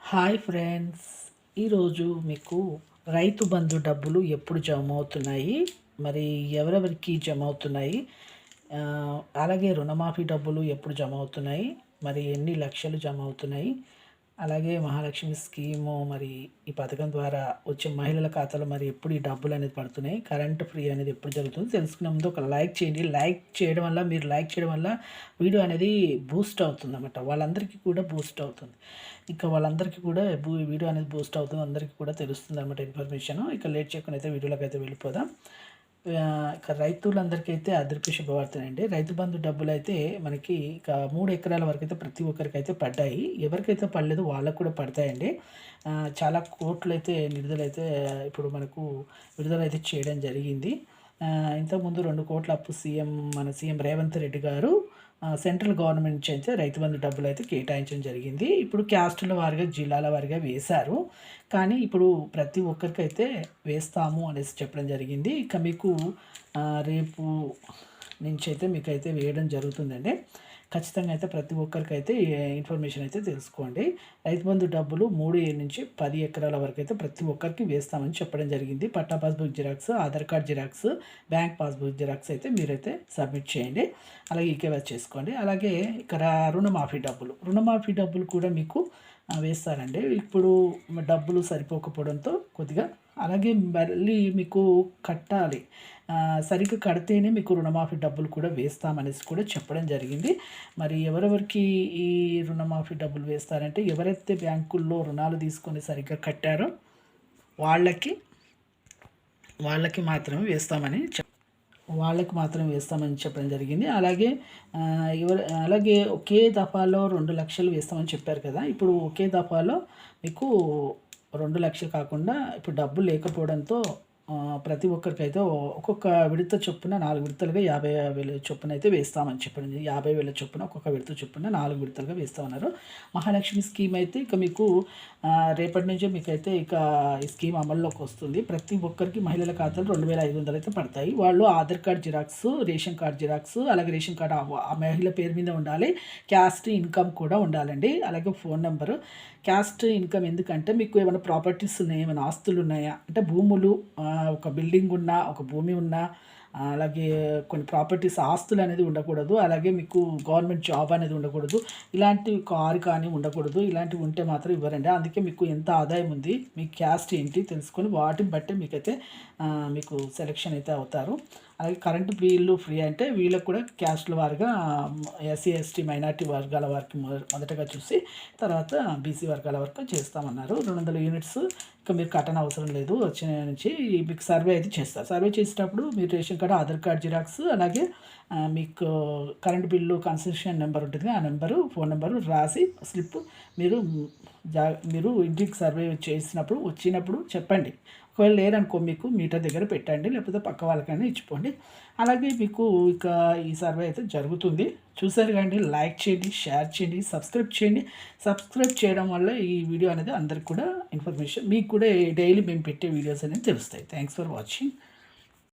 Hi friends, ఈరోజు మీకు రైతు బంధు డబ్బులు ఎప్పుడు జమ అవుతున్నాయి, మరి ఎవరెవరికి జమ అవుతున్నాయి, అలాగే రుణమాఫీ డబ్బులు ఎప్పుడు జమ అవుతున్నాయి, మరి ఎన్ని లక్షలు జమ అవుతున్నాయి, అలాగే మహాలక్ష్మి స్కీము మరి ఈ పథకం ద్వారా వచ్చే మహిళల ఖాతాలో మరి ఎప్పుడు ఈ డబ్బులు అనేది పడుతున్నాయి, కరెంట్ ఫ్రీ అనేది ఎప్పుడు జరుగుతుంది తెలుసుకునే ముందు ఒక లైక్ చేయండి. లైక్ చేయడం వల్ల వీడియో అనేది బూస్ట్ అవుతుంది అన్నమాట. వాళ్ళందరికీ కూడా బూస్ట్ అవుతుంది. ఇక వాళ్ళందరికీ కూడా వీడియో అనేది బూస్ట్ అవుతుంది, అందరికీ కూడా తెలుస్తుంది అనమాట ఇన్ఫర్మేషన్. ఇక లేట్ చేయకుండా అయితే వీడియోలోకి అయితే వెళ్ళిపోదాం. ఇక రైతులందరికీ అయితే అదృష్ట శుభవార్తనండి. రైతు బంధు డబ్బులు అయితే మనకి ఇక 3 ఎకరాల వరకు అయితే ప్రతి ఒక్కరికి అయితే పడ్డాయి. ఎవరికైతే పడలేదు వాళ్ళకు కూడా పడతాయండి. చాలా కోట్లు అయితే నిధులైతే ఇప్పుడు మనకు విడుదలైతే చేయడం జరిగింది. ఇంతకుముందు 2 కోట్ల అప్పు మన సీఎం రేవంత్ రెడ్డి గారు సెంట్రల్ గవర్నమెంట్ నుంచి అయితే రైతు బంధు డబ్బులు అయితే కేటాయించడం జరిగింది. ఇప్పుడు క్యాస్టుల వారిగా, జిల్లాల వారిగా వేశారు. కానీ ఇప్పుడు ప్రతి ఒక్కరికైతే వేస్తాము అనేసి చెప్పడం జరిగింది. ఇక మీకు రేపు నుంచి అయితే మీకైతే వేయడం జరుగుతుందండి. ఖచ్చితంగా అయితే ప్రతి ఒక్కరికైతే ఇన్ఫర్మేషన్ అయితే తెలుసుకోండి. రైతు బంధు డబ్బులు 3 నుంచి 10 ఎకరాల వరకు అయితే ప్రతి ఒక్కరికి వేస్తామని చెప్పడం జరిగింది. పట్టా passbook xerox, Aadhaar card xerox, bank passbook xerox అయితే మీరైతే సబ్మిట్ చేయండి. అలాగే ఈకేవైసీ చేసుకోండి. అలాగే ఇక్కడ రుణమాఫీ డబ్బులు కూడా మీకు వేస్తారండి. ఇప్పుడు డబ్బులు సరిపోకపోవడంతో కొద్దిగా అలాగే మళ్ళీ మీకు కట్టాలి, సరిగ్గా కడితేనే మీకు రుణమాఫీ డబ్బులు కూడా వేస్తామనేసి కూడా చెప్పడం జరిగింది. మరి ఎవరెవరికి ఈ రుణమాఫీ డబ్బులు వేస్తారంటే ఎవరైతే బ్యాంకుల్లో రుణాలు తీసుకొని సరిగ్గా కట్టారో వాళ్ళకి మాత్రమే వేస్తామని చెప్పడం జరిగింది. అలాగే ఒకే దఫాలో 2 లక్షలు వేస్తామని చెప్పారు కదా. ఇప్పుడు ఒకే దఫాలో మీకు 2 లక్షలు కాకుండా ఇప్పుడు డబ్బు లేకపోవడంతో ప్రతి ఒక్కరికైతే ఒక్కొక్క విడత చొప్పున 4 విడతలుగా 50,000 చొప్పున అయితే వేస్తామని చెప్పండి. 50,000 చొప్పున ఒక్కొక్క విడత చొప్పున 4 విడతలుగా వేస్తామన్నారు. మహాలక్ష్మి స్కీమ్ అయితే ఇక మీకు రేపటి నుంచే మీకైతే ఇక ఈ స్కీమ్ అమల్లోకి వస్తుంది. ప్రతి ఒక్కరికి మహిళల ఖాతాలు 2,500 అయితే పడతాయి. వాళ్ళు Aadhaar card xerox, ration card xerox, అలాగే రేషన్ కార్డు ఆ మహిళ పేరు మీద ఉండాలి. క్యాస్ట్ ఇన్కమ్ కూడా ఉండాలండి. అలాగే ఫోన్ నెంబరు. క్యాస్ట్ ఇన్కమ్ ఎందుకంటే మీకు ఏమైనా ప్రాపర్టీస్ ఉన్నాయా, ఏమైనా ఆస్తులు ఉన్నాయా అంటే భూములు, ఒక బిల్డింగ్ ఉన్నా, ఒక భూమి ఉన్నా, అలాగే కొన్ని ప్రాపర్టీస్ ఆస్తులు అనేది ఉండకూడదు. అలాగే మీకు గవర్నమెంట్ జాబ్ అనేది ఉండకూడదు. ఇలాంటి కారు కానీ ఉండకూడదు. ఇలాంటివి ఉంటే మాత్రం ఇవ్వరండి. అందుకే మీకు ఎంత ఆదాయం ఉంది, మీ క్యాస్ట్ ఏంటి తెలుసుకొని వాటిని బట్టి మీకైతే మీకు సెలెక్షన్ అయితే అవుతారు. అలాగే కరెంటు బిల్లు ఫ్రీ అంటే వీళ్ళకి కూడా క్యాస్ట్ల వారిగా ఎస్సీ, ఎస్టీ, మైనార్టీ వర్గాల వారికి మొదటగా చూసి తర్వాత బీసీ వర్గాల వరకు చేస్తామన్నారు. 200 యూనిట్స్ ఇక మీరు కట్టన అవసరం లేదు. వచ్చిన నుంచి మీకు సర్వే అయితే చేస్తారు. సర్వే చేసేటప్పుడు మీరు ration card, Aadhaar card xerox, అలాగే మీకు కరెంట్ బిల్లు కన్సెషన్ నెంబర్ ఉంటుంది, ఆ నెంబరు, ఫోన్ నెంబరు రాసి స్లిప్ మీరు ఇంటికి సర్వే వచ్చినప్పుడు చెప్పండి. ఒకవేళ లేరనుకో మీకు మీటర్ దగ్గర పెట్టండి, లేకపోతే పక్క వాళ్ళకైనా ఇచ్చిపోండి. అలాగే మీకు ఇక ఈ సర్వే అయితే జరుగుతుంది. చూసారు కానీ లైక్ చేయండి, షేర్ చేయండి, సబ్స్క్రైబ్ చేయండి. సబ్స్క్రైబ్ చేయడం వల్ల ఈ వీడియో అనేది అందరికి కూడా ఇన్ఫర్మేషన్, మీకు కూడా డైలీ మేము పెట్టే వీడియోస్ అనేది తెలుస్తాయి. Thanks for watching.